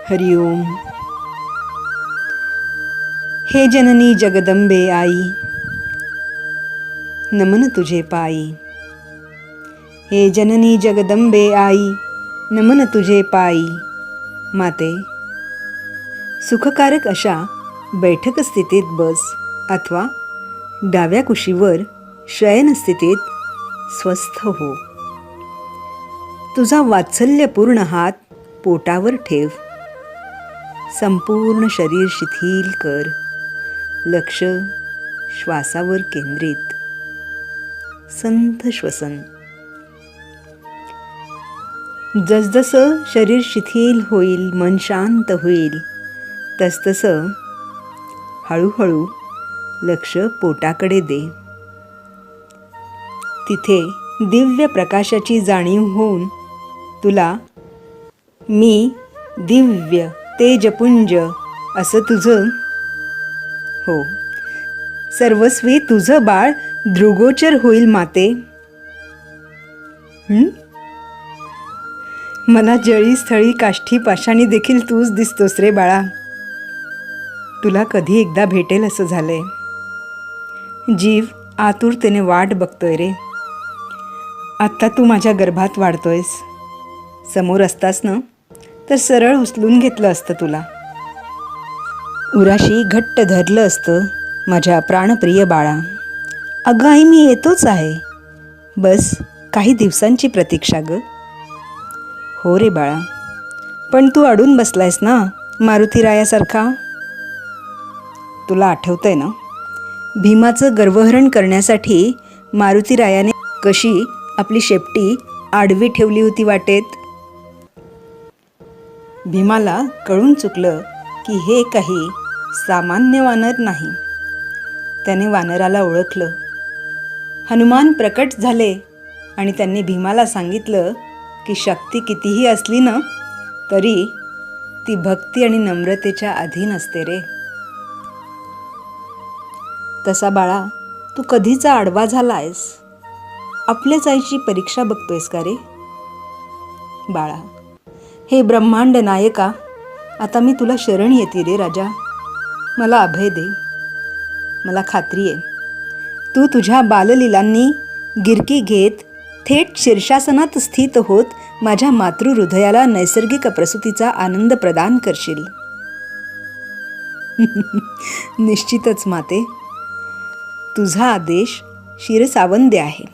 हरि ओम. हे जननी जगदंबे आई, नमन तुझे पायी. हे जननी जगदंबे आई, नमन तुझे पायी. माते, सुखकारक अशा बैठक स्थितीत बस अथवा डाव्या कुशीवर शयन स्थितीत स्वस्थ हो. तुझा वात्सल्यपूर्ण हात पोटावर ठेव. संपूर्ण शरीर शिथिल कर. लक्ष श्वासावर केंद्रित. संथ श्वसन. जसजसं शरीर शिथिल होईल, मन शांत होईल, तसतसं हळूहळू लक्ष पोटाकडे दे. तिथे दिव्य प्रकाशाची जाणीव होऊन तुला मी दिव्य तेजपुंज असं तुझं हो सर्वस्वी तुझं बाळ दृगोचर होईल. माते, मला जळी स्थळी काष्ठी पाषाणी देखील तूच दिसतोस रे बाळा. तुला कधी एकदा भेटेल असं झालंय. जीव आतुरतेने वाट बघतोय रे. आत्ता तू माझ्या गर्भात वाढतोयस. समोर असतास ना तर सरळ उचलून घेतलं असतं तुला. उराशी घट्ट धरलं असतं माझ्या प्राणप्रिय बाळा. अगं आई, मी येतोच आहे. बस काही दिवसांची प्रतीक्षा ग. हो रे बाळा, पण तू अडून बसलायस ना मारुतीरायासारखा. तुला आठवतंय ना भीमाचं गर्वहरण करण्यासाठी मारुतीरायाने कशी आपली शेपटी आडवी ठेवली होती वाटेत. भीमाला कळून चुकलं की हे काही सामान्य वानर नाही. त्याने वानराला ओळखलं. हनुमान प्रकट झाले आणि त्यांनी भीमाला सांगितलं की शक्ती कितीही असली ना तरी ती भक्ती आणि नम्रतेच्या अधीन असते रे. तसा बाळा तू कधीचा आडवा झालायस. आपल्याच आईची परीक्षा बघतोयस का रे बाळा. हे ब्रह्मांड नायका, आता मी तुला शरण येते रे राजा. मला अभय दे. मला खात्री आहे तू तुझ्या बाललीलांनी गिरकी घेत थेट शीर्षासनात स्थित होत माझ्या मातृहृदयाला नैसर्गिक प्रसूतीचा आनंद प्रदान करशील. निश्चितच माते, तुझा आदेश शिरसावंद्य आहे.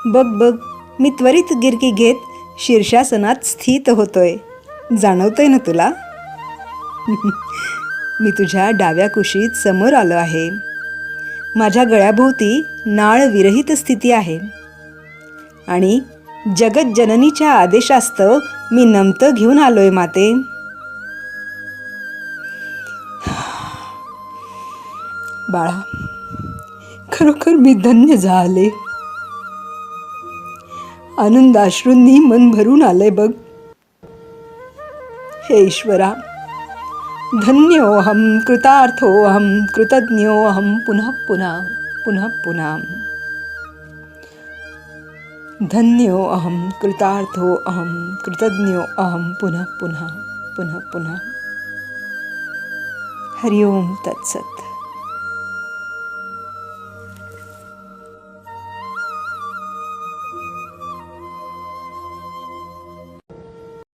बघ बघ, मी त्वरित गिरकी घेत शीर्षासनात स्थित होतोय. जाणवतंय ना तुला. मी तुझ्या डाव्या कुशीत समोर आलो आहे. माझ्या गळ्याभोवती नाळ विरहित स्थिती आहे आणि जगत जननीच्या आदेशास्तव मी नमतं घेऊन आलोय माते. बाळा, खरोखर मी धन्य झाले. आनंदाश्रूंनी मन भरून आलंय बघ. हे ईश्वरा, धन्योऽहं कृतार्थोऽहं कृतज्ञोऽहं पुनः पुनः पुनः पुनः. धन्योऽहं कृतार्थोऽहं कृतज्ञोऽहं पुनः पुनः पुनः पुनः. हरि ओम तत्सत.